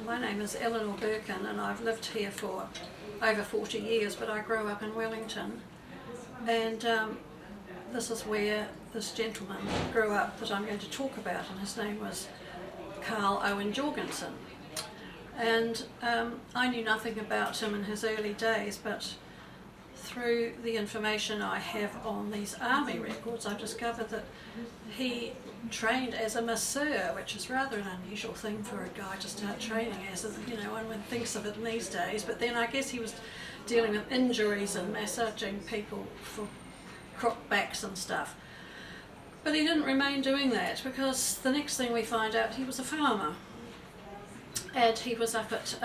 My name is Eleanor Burkin and I've lived here for over 40 years, but I grew up in Wellington, and this is where this gentleman grew up that I'm going to talk about, and his name was Carl Jorgensen. And I knew nothing about him in his early days, but through the information I have on these army records, I've discovered that he trained as a masseur, which is rather an unusual thing for a guy to start training as, you know, one thinks of it in these days. But then I guess he was dealing with injuries and massaging people for crook backs and stuff. But he didn't remain doing that, because the next thing we find out, he was a farmer. And he was up at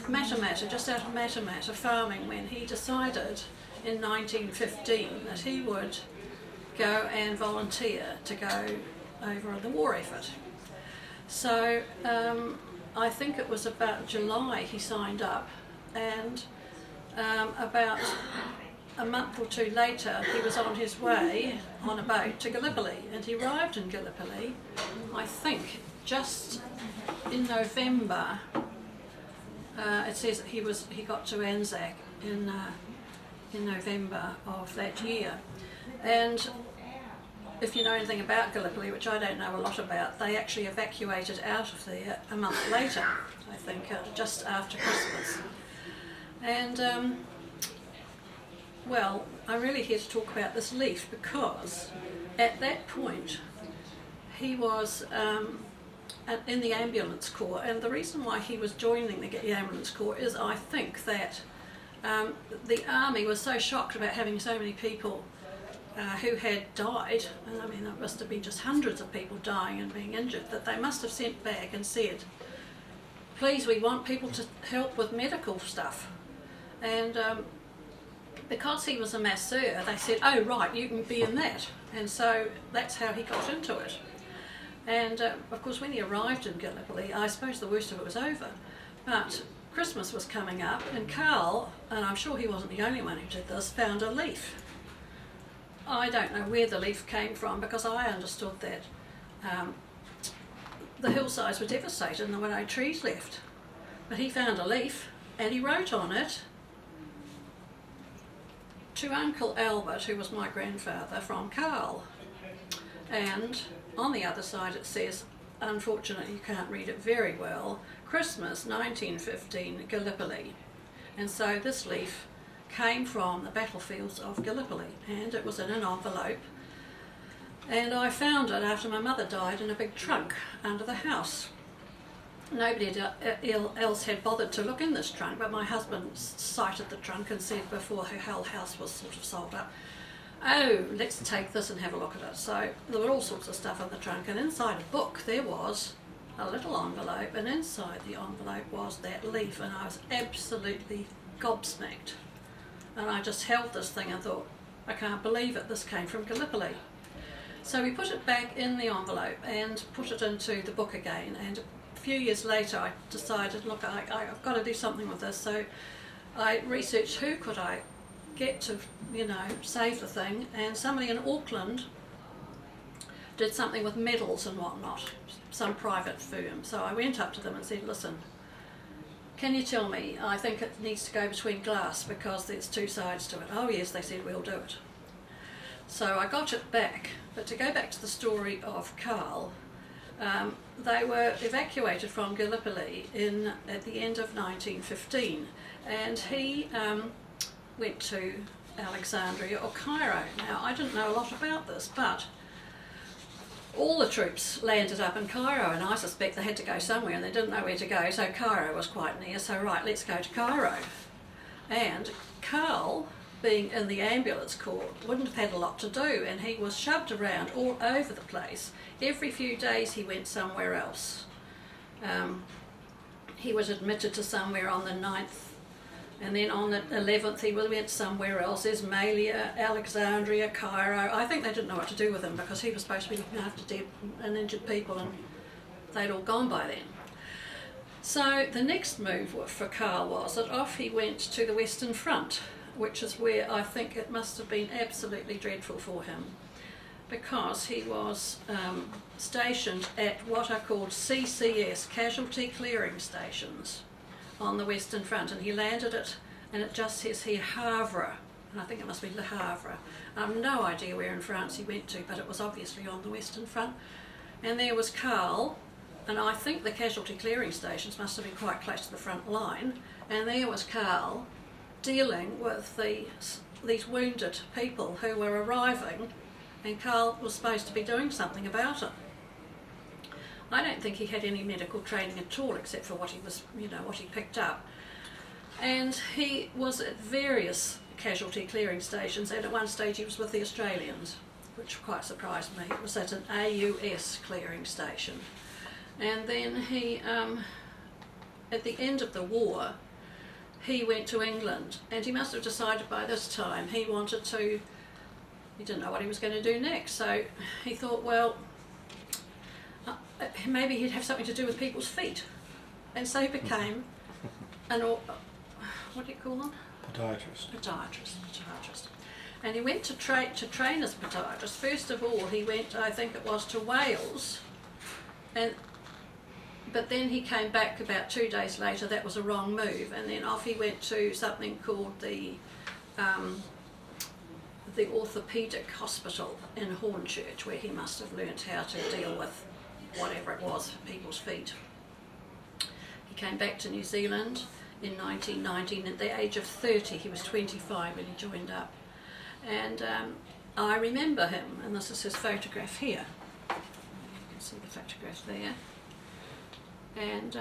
Matamata, just out of Matamata, farming, when he decided in 1915 that he would go and volunteer to go over on the war effort. So I think it was about July he signed up, and about a month or two later he was on his way on a boat to Gallipoli, and he arrived in Gallipoli, I think, just in November. It says that he got to Anzac in November of that year. And if you know anything about Gallipoli, which I don't know a lot about, they actually evacuated out of there a month later, I think, just after Christmas. And well, I'm really here to talk about this leaf, because at that point he was in the ambulance corps, and the reason why he was joining the ambulance corps is, I think, that the army was so shocked about having so many people who had died, and I mean there must have been just hundreds of people dying and being injured, that they must have sent back and said, please, we want people to help with medical stuff. And because he was a masseur, they said, oh right, you can be in that. And so that's how he got into it. And of course when he arrived in Gallipoli, I suppose the worst of it was over, but Christmas was coming up, and Carl, and I'm sure he wasn't the only one who did this, found a leaf. I don't know where the leaf came from, because I understood that the hillsides were devastated and there were no trees left. But he found a leaf and he wrote on it, to Uncle Albert, who was my grandfather, from Carl. And on the other side it says, unfortunately you can't read it very well, Christmas 1915 Gallipoli. And so this leaf came from the battlefields of Gallipoli, and it was in an envelope, and I found it after my mother died in a big trunk under the house. Nobody else had bothered to look in this trunk, but my husband sighted the trunk and said, before her whole house was sort of sold up, oh, let's take this and have a look at it. So there were all sorts of stuff in the trunk, and inside a book there was a little envelope, and inside the envelope was that leaf, and I was absolutely gobsmacked. And I just held this thing and thought, I can't believe it, this came from Gallipoli. So we put it back in the envelope and put it into the book again, and a few years later I decided, look, I've got to do something with this. So I researched who could I get to, you know, save the thing, and somebody in Auckland did something with medals and whatnot, some private firm. So I went up to them and said, listen, can you tell me, I think it needs to go between glass because there's two sides to it. Oh yes, they said, we'll do it. So I got it back, but to go back to the story of Carl, they were evacuated from Gallipoli at the end of 1915, and he went to Alexandria or Cairo. Now I didn't know a lot about this, but all the troops landed up in Cairo, and I suspect they had to go somewhere and they didn't know where to go, so Cairo was quite near, so right, let's go to Cairo. And Carl, being in the ambulance corps, wouldn't have had a lot to do, and he was shoved around all over the place. Every few days he went somewhere else. He was admitted to somewhere on the 9th, and then on the 11th he went somewhere else. Ismailia, Alexandria, Cairo. I think they didn't know what to do with him, because he was supposed to be looking after dead and injured people, and they'd all gone by then. So the next move for Carl was that off he went to the Western Front, which is where I think it must have been absolutely dreadful for him. because he was stationed at what are called CCS, Casualty Clearing Stations, on the Western Front, and he landed it, and it just says here Havre, and I think it must be Le Havre. I have no idea where in France he went to, but it was obviously on the Western Front. And there was Carl, and I think the casualty clearing stations must have been quite close to the front line, and there was Carl dealing with these wounded people who were arriving, and Carl was supposed to be doing something about it. I don't think he had any medical training at all, except for what he was, what he picked up. And he was at various casualty clearing stations, and at one stage he was with the Australians, which quite surprised me. It was at an AUS clearing station. And then he, at the end of the war, he went to England, and he must have decided by this time he didn't know what he was going to do next, so he thought, well, maybe he'd have something to do with people's feet. And so he became what do you call them? Podiatrist. And he went to train as a podiatrist. First of all, he went, I think it was, to Wales, but then he came back about 2 days later. That was a wrong move, and then off he went to something called the orthopaedic hospital in Hornchurch, where he must have learnt how to deal with whatever it was, people's feet. He came back to New Zealand in 1919 at the age of 30. He was 25 when he joined up. And I remember him, and this is his photograph here. You can see the photograph there. And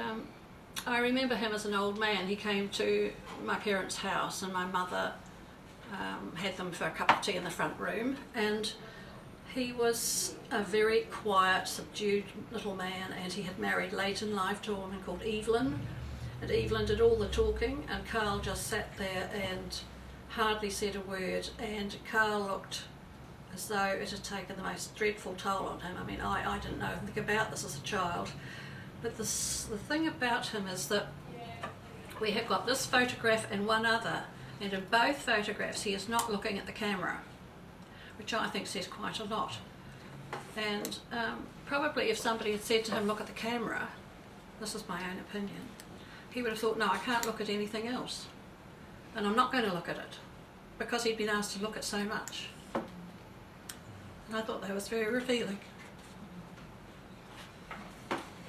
I remember him as an old man. He came to my parents' house, and my mother had them for a cup of tea in the front room, and he was a very quiet, subdued little man, and he had married late in life to a woman called Evelyn, and Evelyn did all the talking, and Carl just sat there and hardly said a word, and Carl looked as though it had taken the most dreadful toll on him. I mean, I didn't know anything about this as a child, but the thing about him is that we have got this photograph and one other, and in both photographs he is not looking at the camera, which I think says quite a lot. And probably if somebody had said to him, look at the camera, this is my own opinion, he would have thought, no, I can't look at anything else, and I'm not going to look at it, because he'd been asked to look at so much. And I thought that was very revealing.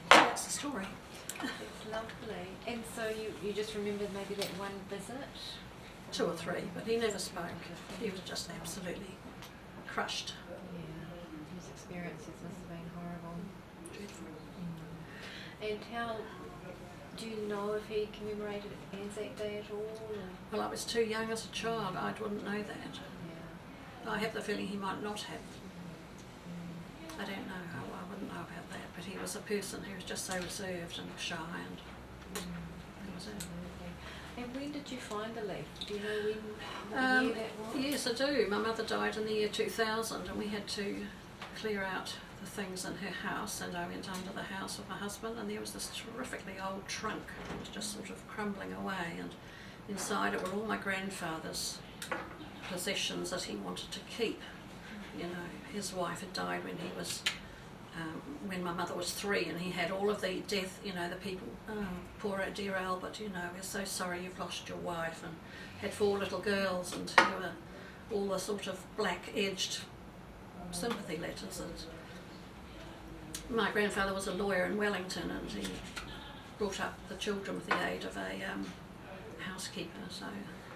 That's the story. It's lovely. And so you just remembered maybe that one visit? 2 or 3, but he never spoke. He was just absolutely crushed. Yeah, his experiences must have been horrible. Dreadful. And how, do you know if he commemorated Anzac Day at all? Or? Well, I was too young as a child. I wouldn't know that. Yeah. I have the feeling he might not have. I don't know. I wouldn't know about that. But he was a person who was just so reserved and shy, and that was it. And when did you find the leaf? Do you know what year that was? Yes, I do. My mother died in the year 2000, and we had to clear out the things in her house, and I went under the house with my husband, and there was this terrifically old trunk that was just sort of crumbling away, and inside it were all my grandfather's possessions that he wanted to keep. You know, his wife had died when he was when my mother was 3, and he had all of the death, the people, poor dear Albert, we're so sorry you've lost your wife, and had 4 little girls, and there were all the sort of black-edged sympathy letters. And my grandfather was a lawyer in Wellington, and he brought up the children with the aid of a housekeeper, so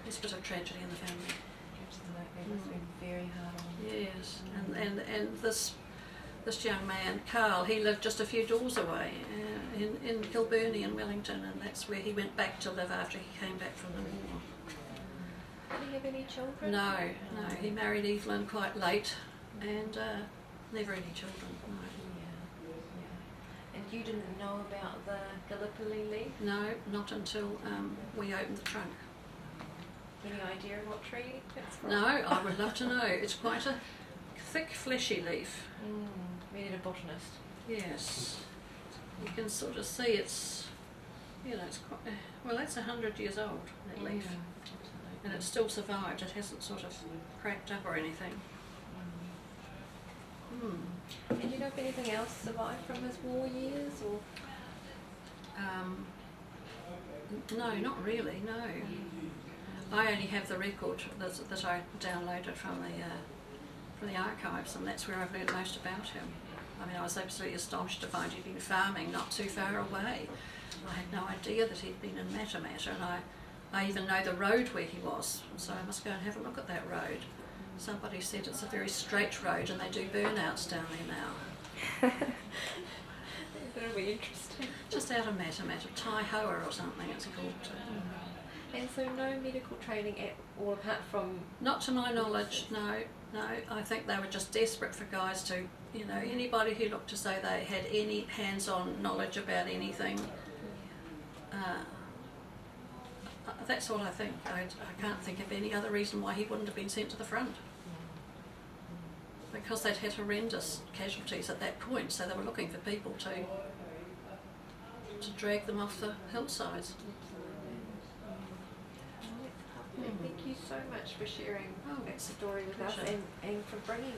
there's a bit of tragedy in the family. Absolutely, it must have been very hard on him. Yes, and this young man, Carl, he lived just a few doors away in Kilburnie in Wellington, and that's where he went back to live after he came back from the war. Did he have any children? No, he married Evelyn quite late, and never any children, no. Yeah. And you didn't know about the Gallipoli leaf? No, not until we opened the trunk. Any idea of what tree it's from? No, I would love to know. It's quite a thick, fleshy leaf. We need a botanist. Yes. You can sort of see it's quite, well, that's 100 years old, that leaf. And it still survived. It hasn't sort of cracked up or anything. And do you know if anything else survived from his war years, or? No, not really, no. I only have the record that I downloaded from the archives, and that's where I've learnt most about him. I mean, I was absolutely astonished to find he'd been farming not too far away. I had no idea that he'd been in Matamata, and I even know the road where he was, so I must go and have a look at that road. Somebody said it's a very straight road and they do burnouts down there now. That'll be interesting. Just out of Matamata, Taihoa or something it's called. And so no medical training at all apart from... Not to my knowledge, no. I think they were just desperate for guys to, you know, anybody who looked as though they had any hands-on knowledge about anything. That's what I think. I can't think of any other reason why he wouldn't have been sent to the front. Because they'd had horrendous casualties at that point, so they were looking for people to drag them off the hillsides. Thank you so much for sharing that story with us Pleasure. and for bringing